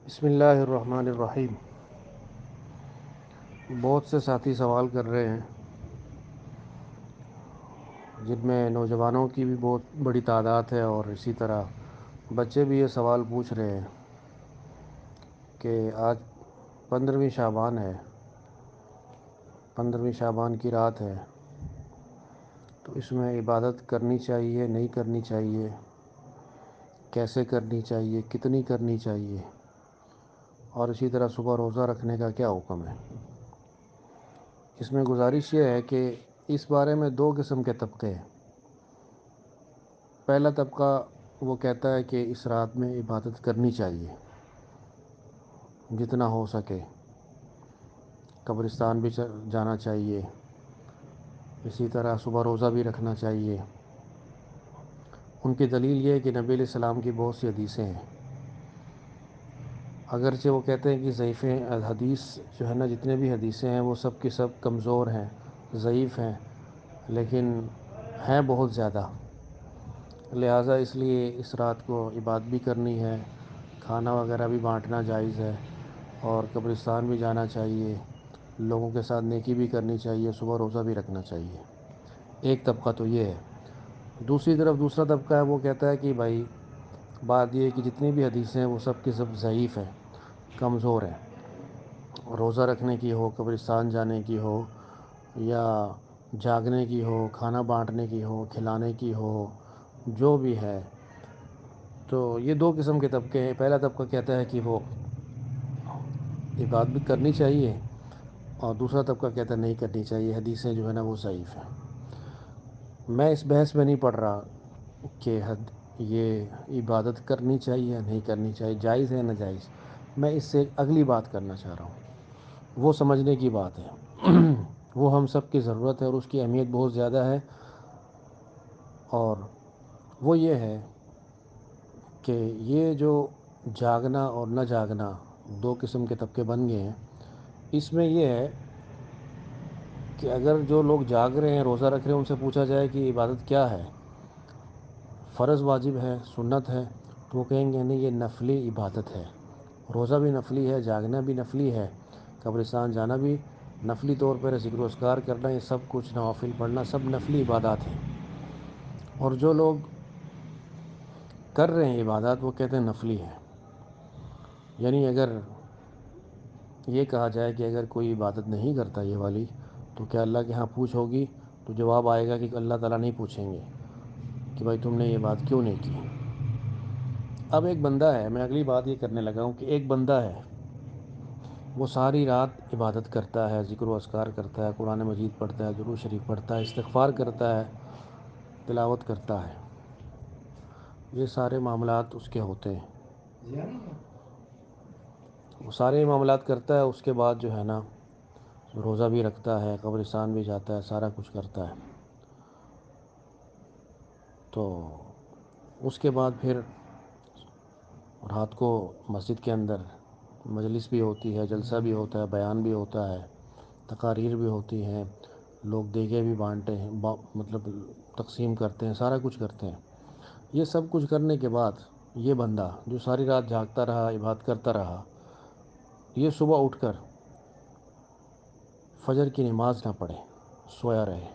بسم اللہ الرحمن الرحیم۔ بہت سے ساتھی سوال کر رہے ہیں، جن میں نوجوانوں کی بھی بہت بڑی تعداد ہے، اور اسی طرح بچے بھی یہ سوال پوچھ رہے ہیں کہ آج 15ویں شعبان ہے، 15ویں شعبان کی رات ہے، تو اس میں عبادت کرنی چاہیے نہیں کرنی چاہیے، کیسے کرنی چاہیے، کتنی کرنی چاہیے، اور اسی طرح صبح روزہ رکھنے کا کیا حکم ہے۔ اس میں گزارش یہ ہے کہ اس بارے میں دو قسم کے طبقے ہیں۔ پہلا طبقہ وہ کہتا ہے کہ اس رات میں عبادت کرنی چاہیے، جتنا ہو سکے، قبرستان بھی جانا چاہیے، اسی طرح صبح روزہ بھی رکھنا چاہیے۔ ان کی دلیل یہ ہے کہ نبی علیہ السلام کی بہت سی حدیثیں ہیں، اگرچہ وہ کہتے ہیں کہ ضعیف حدیث جو ہے نا، جتنے بھی حدیثیں ہیں وہ سب کی سب کمزور ہیں، ضعیف ہیں، لیکن ہیں بہت زیادہ، لہٰذا اس لیے اس رات کو عبادت بھی کرنی ہے، کھانا وغیرہ بھی بانٹنا جائز ہے، اور قبرستان بھی جانا چاہیے، لوگوں کے ساتھ نیکی بھی کرنی چاہیے، صبح روزہ بھی رکھنا چاہیے۔ ایک طبقہ تو یہ ہے۔ دوسری طرف دوسرا طبقہ ہے، وہ کہتا ہے کہ بھائی بات یہ ہے کہ جتنی بھی حدیثیں ہیں وہ سب کی سب ضعیف ہیں، کمزور ہیں، روزہ رکھنے کی ہو، قبرستان جانے کی ہو، یا جاگنے کی ہو، کھانا بانٹنے کی ہو، کھلانے کی ہو، جو بھی ہے۔ تو یہ دو قسم کے طبقے ہیں۔ پہلا طبقہ کہتا ہے کہ وہ عبادت بھی کرنی چاہیے، اور دوسرا طبقہ کہتا ہے نہیں کرنی چاہیے، حدیثیں جو ہے نا وہ ضعیف ہیں۔ میں اس بحث میں نہیں پڑھ رہا کہ یہ عبادت کرنی چاہیے یا نہیں کرنی چاہیے، جائز ہے ناجائز۔ میں اس سے اگلی بات کرنا چاہ رہا ہوں، وہ سمجھنے کی بات ہے۔ وہ ہم سب کی ضرورت ہے اور اس کی اہمیت بہت زیادہ ہے، اور وہ یہ ہے کہ یہ جو جاگنا اور نہ جاگنا دو قسم کے طبقے بن گئے ہیں۔ اس میں یہ ہے کہ اگر جو لوگ جاگ رہے ہیں، روزہ رکھ رہے ہیں، ان سے پوچھا جائے کہ عبادت کیا ہے، فرض واجب ہے سنت ہے، تو وہ کہیں گے نہیں یہ نفلی عبادت ہے، روزہ بھی نفلی ہے، جاگنا بھی نفلی ہے، قبرستان جانا بھی نفلی طور پر ذکر و اذکار کرنا، یہ سب کچھ نوافل پڑھنا سب نفلی عبادات ہیں۔ اور جو لوگ کر رہے ہیں عبادات وہ کہتے ہیں نفلی ہے۔ یعنی اگر یہ کہا جائے کہ اگر کوئی عبادت نہیں کرتا یہ والی، تو کیا اللہ کے ہاں پوچھ ہوگی؟ تو جواب آئے گا کہ اللہ تعالیٰ نہیں پوچھیں گے کہ بھائی تم نے یہ بات کیوں نہیں کی۔ اب ایک بندہ ہے، میں اگلی بات یہ کرنے لگا ہوں کہ ایک بندہ ہے، وہ ساری رات عبادت کرتا ہے، ذکر و اذکار کرتا ہے، قرآن مجید پڑھتا ہے، درود شریف پڑھتا ہے، استغفار کرتا ہے، تلاوت کرتا ہے، یہ سارے معاملات اس کے ہوتے ہیں، وہ سارے معاملات کرتا ہے، اس کے بعد جو ہے نا روزہ بھی رکھتا ہے، قبرستان بھی جاتا ہے، سارا کچھ کرتا ہے۔ تو اس کے بعد پھر رات کو مسجد کے اندر مجلس بھی ہوتی ہے، جلسہ بھی ہوتا ہے، بیان بھی ہوتا ہے، تقاریر بھی ہوتی ہیں، لوگ دیگیں بھی بانٹتے ہیں، مطلب تقسیم کرتے ہیں، سارا کچھ کرتے ہیں۔ یہ سب کچھ کرنے کے بعد یہ بندہ جو ساری رات جاگتا رہا، عبادت کرتا رہا، یہ صبح اٹھ کر فجر کی نماز نہ پڑھے، سویا رہے،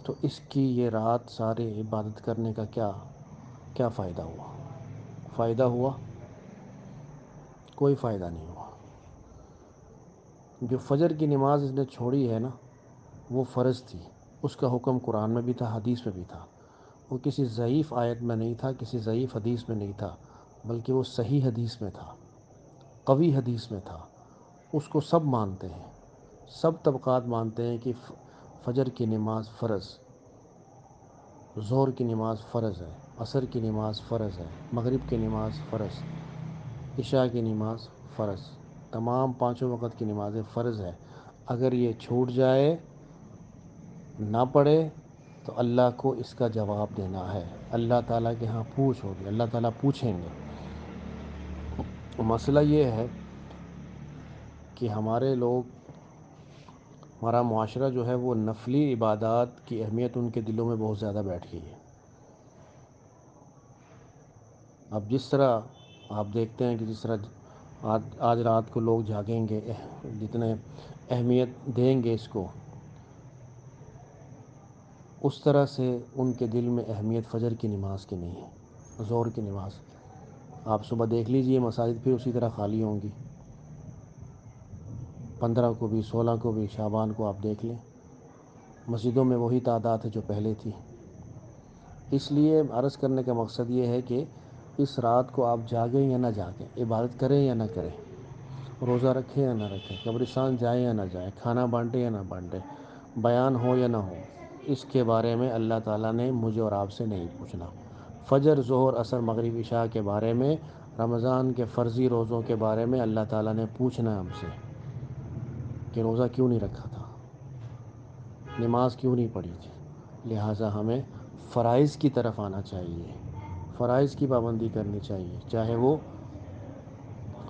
تو اس کی یہ رات سارے عبادت کرنے کا کیا فائدہ ہوا؟ فائدہ ہوا؟ کوئی فائدہ نہیں ہوا۔ جو فجر کی نماز اس نے چھوڑی ہے نا، وہ فرض تھی، اس کا حکم قرآن میں بھی تھا، حدیث میں بھی تھا، وہ کسی ضعیف آیت میں نہیں تھا، کسی ضعیف حدیث میں نہیں تھا، بلکہ وہ صحیح حدیث میں تھا، قوی حدیث میں تھا۔ اس کو سب مانتے ہیں، سب طبقات مانتے ہیں کہ فجر کی نماز فرض، ظہر کی نماز فرض ہے، عصر کی نماز فرض ہے، مغرب کی نماز فرض، عشاء کی نماز فرض، تمام پانچوں وقت کی نمازیں فرض ہے۔ اگر یہ چھوٹ جائے، نہ پڑھے، تو اللہ کو اس کا جواب دینا ہے، اللہ تعالیٰ کے ہاں پوچھ ہوگی، اللہ تعالیٰ پوچھیں گے۔ مسئلہ یہ ہے کہ ہمارا معاشرہ جو ہے وہ نفلی عبادات کی اہمیت ان کے دلوں میں بہت زیادہ بیٹھ گئی ہے۔ اب جس طرح آپ دیکھتے ہیں کہ جس طرح آج رات کو لوگ جاگیں گے، جتنے اہمیت دیں گے اس کو، اس طرح سے ان کے دل میں اہمیت فجر کی نماز کی نہیں ہے، ظہر کی نماز۔ آپ صبح دیکھ لیجئے مساجد پھر اسی طرح خالی ہوں گی، 15 کو بھی 16 کو بھی شعبان کو آپ دیکھ لیں، مسجدوں میں وہی تعداد ہے جو پہلے تھی۔ اس لیے عرض کرنے کا مقصد یہ ہے کہ اس رات کو آپ جاگیں یا نہ جاگیں، عبادت کریں یا نہ کریں، روزہ رکھیں یا نہ رکھیں، قبرستان جائیں یا نہ جائیں، کھانا بانٹیں یا نہ بانٹیں، بیان ہو یا نہ ہو، اس کے بارے میں اللہ تعالیٰ نے مجھے اور آپ سے نہیں پوچھنا۔ فجر، ظہر، عصر، مغرب، عشاء کے بارے میں، رمضان کے فرضی روزوں کے بارے میں اللہ تعالیٰ نے پوچھنا ہے ہم سے کہ روزہ کیوں نہیں رکھا تھا، نماز کیوں نہیں پڑھی تھی۔ لہٰذا ہمیں فرائض کی طرف آنا چاہیے، فرائض کی پابندی کرنی چاہیے، چاہے وہ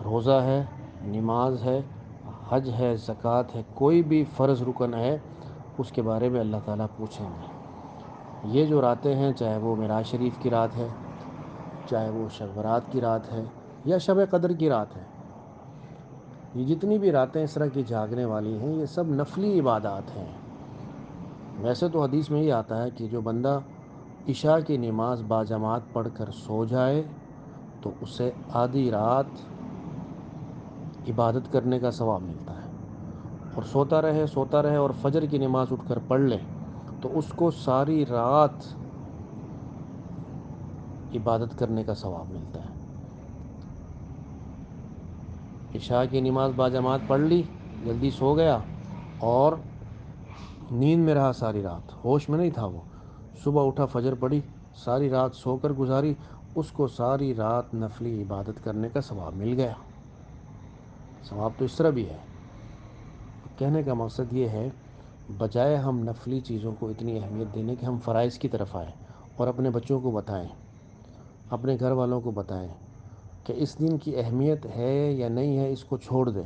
روزہ ہے، نماز ہے، حج ہے، زکوٰۃ ہے، کوئی بھی فرض رکن ہے اس کے بارے میں اللہ تعالیٰ پوچھیں گے۔ یہ جو راتیں ہیں، چاہے وہ معراج شریف کی رات ہے، چاہے وہ شب برات کی رات ہے یا شب قدر کی رات ہے، یہ جتنی بھی راتیں اس طرح کی جاگنے والی ہیں، یہ سب نفلی عبادات ہیں۔ ویسے تو حدیث میں یہ آتا ہے کہ جو بندہ عشاء کی نماز باجماعت پڑھ کر سو جائے تو اسے آدھی رات عبادت کرنے کا ثواب ملتا ہے، اور سوتا رہے اور فجر کی نماز اٹھ کر پڑھ لے تو اس کو ساری رات عبادت کرنے کا ثواب ملتا ہے۔ عشاء کی نماز باجماعت پڑھ لی، جلدی سو گیا اور نیند میں رہا ساری رات، ہوش میں نہیں تھا وہ، صبح اٹھا فجر پڑھی، ساری رات سو کر گزاری، اس کو ساری رات نفلی عبادت کرنے کا ثواب مل گیا۔ ثواب تو اس طرح بھی ہے۔ کہنے کا مقصد یہ ہے، بجائے ہم نفلی چیزوں کو اتنی اہمیت دینے کہ ہم فرائض کی طرف آئیں اور اپنے بچوں کو بتائیں، اپنے گھر والوں کو بتائیں کہ اس دن کی اہمیت ہے یا نہیں ہے، اس کو چھوڑ دیں،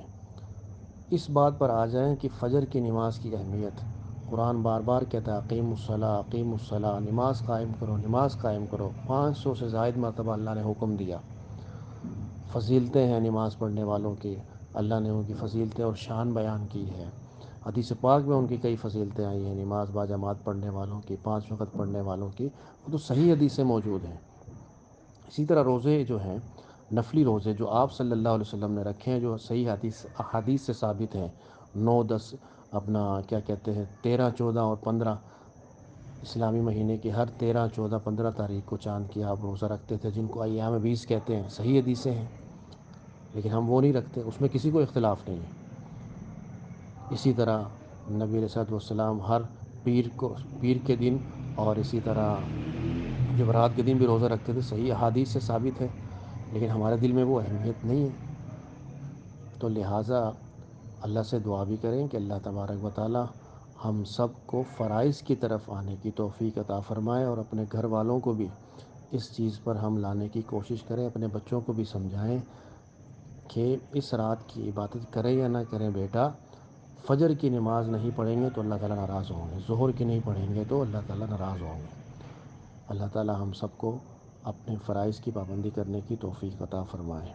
اس بات پر آ جائیں کہ فجر کی نماز کی اہمیت۔ قرآن بار بار کہتا ہے اقیموا الصلاۃ، اقیموا الصلاۃ، نماز قائم کرو، نماز قائم کرو، 500 سے زائد مرتبہ اللہ نے حکم دیا۔ فضیلتیں ہیں نماز پڑھنے والوں کی، اللہ نے ان کی فضیلتیں اور شان بیان کی ہے، حدیث پاک میں ان کی کئی فضیلتیں آئی ہیں، نماز باجماعت پڑھنے والوں کی، 5 وقت پڑھنے والوں کی، وہ تو صحیح حدیثیں موجود ہیں۔ اسی طرح روزے جو ہیں، نفلی روزے جو آپ صلی اللہ علیہ وسلم نے رکھے ہیں، جو صحیح احادیث سے ثابت ہیں، 9، 10، اپنا کیا کہتے ہیں، 13، 14 اور 15 اسلامی مہینے کی ہر 13، 14، 15 تاریخ کو چاند کی آپ روزہ رکھتے تھے، جن کو ایام بیس کہتے ہیں، صحیح حدیثیں ہیں، لیکن ہم وہ نہیں رکھتے، اس میں کسی کو اختلاف نہیں ہے۔ اسی طرح نبی علیہ الصلوۃ والسلام ہر پیر کے دن اور اسی طرح جمعرات کے دن بھی روزہ رکھتے تھے، صحیح احادیث سے ثابت ہے، لیکن ہمارے دل میں وہ اہمیت نہیں ہے۔ تو لہٰذا اللہ سے دعا بھی کریں کہ اللہ تبارک و تعالی ہم سب کو فرائض کی طرف آنے کی توفیق عطا فرمائے، اور اپنے گھر والوں کو بھی اس چیز پر ہم لانے کی کوشش کریں، اپنے بچوں کو بھی سمجھائیں کہ اس رات کی عبادت کریں یا نہ کریں بیٹا، فجر کی نماز نہیں پڑھیں گے تو اللہ تعالیٰ ناراض ہوں گے، ظہر کی نہیں پڑھیں گے تو اللہ تعالیٰ ناراض ہوں گے۔ اللہ تعالیٰ ہم سب کو اپنے فرائض کی پابندی کرنے کی توفیق عطا فرمائے۔